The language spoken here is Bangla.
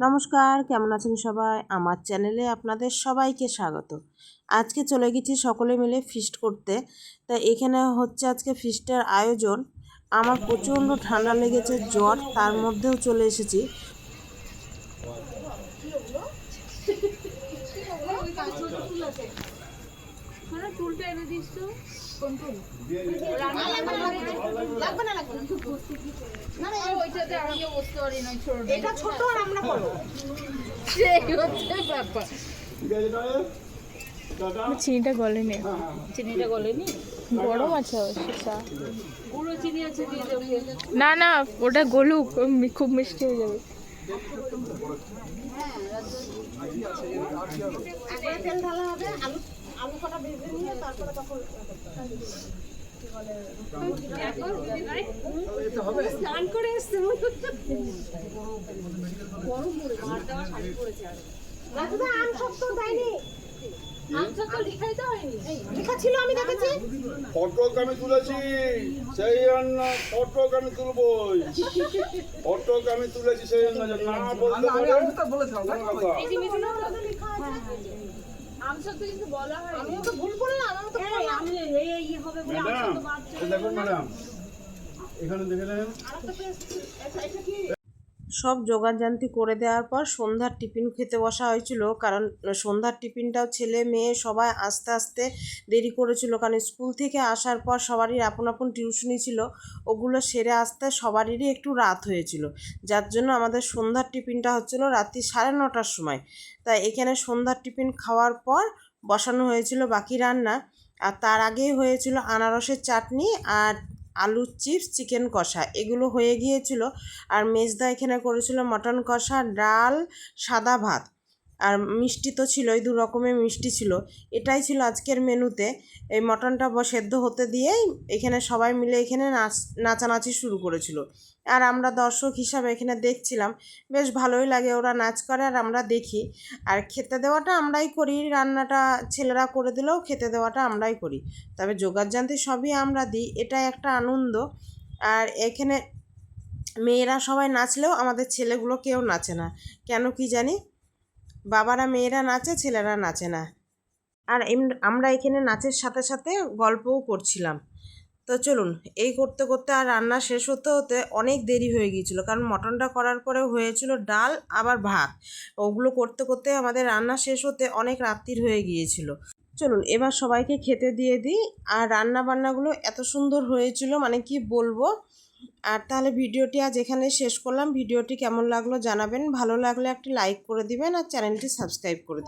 নমস্কার, কেমন আছেন সবাই? আমার চ্যানেলে আপনাদের সবাইকে স্বাগত। আজকে চলে গেছি সকলে মিলে ফিস্ট করতে। তা এখানে হচ্ছে আজকে ফিস্টের আয়োজন। আমার প্রচণ্ড ঠান্ডা লেগেছে, জ্বর, তার মধ্যেও চলে এসেছি। চুলটা এনে দিস তো কোন চুল লাগবে না ওইটাতে আমিও বসতে পারি না এটা ছোট আর আমরা বড় সেই হচ্ছে ব্যাপার চিনিটা গলেনি গরম আছে গুঁড়ো চিনি আছে দিয়ে দেবো না না ওটা গলুক খুব মিষ্টি হয়ে যাবে একবার তেল ঢালা হবে আলু কটা ভেজে নিয়ে তারপরে তখন স্নান করে এসছে গরম পড়ে মার দেওয়া শাড়ি পরেছে আম সত্য দেয়নি আম সত্য লিখাই তো হয়নি লেখা ছিল আমি দেখেছি ফটক আমি তুলেছি সেই জন্য ফটক আমি তুলবই ফটক আমি তুলেছি সেই জন্য না বলতে আম সত্য কিন্তু বলা হয় আমি তো ভুল করে না আমি তো আমি এই হবে বলে আম সত্য বাদ দেখুন ম্যাডাম এখানে দেখে নেন এটা কি সব জোগাড়জান্তি করে দেওয়ার পর সন্ধ্যার টিফিন খেতে বসা হয়েছিল, কারণ সন্ধ্যার টিফিনটাও ছেলে মেয়ে সবাই আস্তে আস্তে দেরি করেছিল, কারণ স্কুল থেকে আসার পর সবারই আপন আপন টিউশনি ছিল, ওগুলো সেরে আসতে সবারই একটু রাত হয়েছিল, যার জন্য আমাদের সন্ধ্যার টিফিনটা হচ্ছিল রাত্রি 9:30টার সময়। তাই এখানে সন্ধ্যার টিফিন খাওয়ার পর বসানো হয়েছিল বাকি রান্না, আর তার আগেই হয়েছিল আনারসের চাটনি আর আলুর চিপস, চিকেন কষা, এগুলো হয়ে গিয়েছিল। আর মেজদা এখানে করেছিল মটন কষা, ডাল, সাদা ভাত, আর মিষ্টি তো ছিলই, 2 রকমের মিষ্টি ছিল। এটাই ছিল আজকের মেনুতে। এই মটনটা সেদ্ধ হতে দিয়েই এখানে সবাই মিলে এখানে নাচানাচি শুরু করেছিল, আর আমরা দর্শক হিসাবে এখানে দেখছিলাম। বেশ ভালোই লাগে, ওরা নাচ করে আর আমরা দেখি। আর খেতে দেওয়াটা আমরাই করি, রান্নাটা ছেলেরা করে দিলেও খেতে দেওয়াটা আমরাই করি, তবে জোগাড়জান্তি সবই আমরা দিই, এটাই একটা আনন্দ। আর এখানে মেয়েরা সবাই নাচলেও আমাদের ছেলেগুলো কেউ নাচে না, কেন কি জানি, বাবারা মেয়েরা নাচে, ছেলেরা নাচে না। আর আমরা এখানে নাচের সাথে সাথে গল্পও করছিলাম। তো চলুন, এই করতে করতে আর রান্না শেষ হতে হতে অনেক দেরি হয়ে গিয়েছিল, কারণ মটনটা করার পরে হয়েছিল ডাল আবার ভাত, ওগুলো করতে করতে আমাদের রান্না শেষ হতে অনেক রাত্রির হয়ে গিয়েছিল। চলুন এবার সবাইকে খেতে দিয়ে দিই। আর রান্না বান্নাগুলো এত সুন্দর হয়েছিল, মানে কি বলবো। আর তাহলে ভিডিওটি আজ এখানে শেষ করলাম। ভিডিওটি কেমন লাগলো জানাবেন, ভালো লাগলে একটি লাইক করে দিবেন আর চ্যানেলটি সাবস্ক্রাইব করে দিবেন।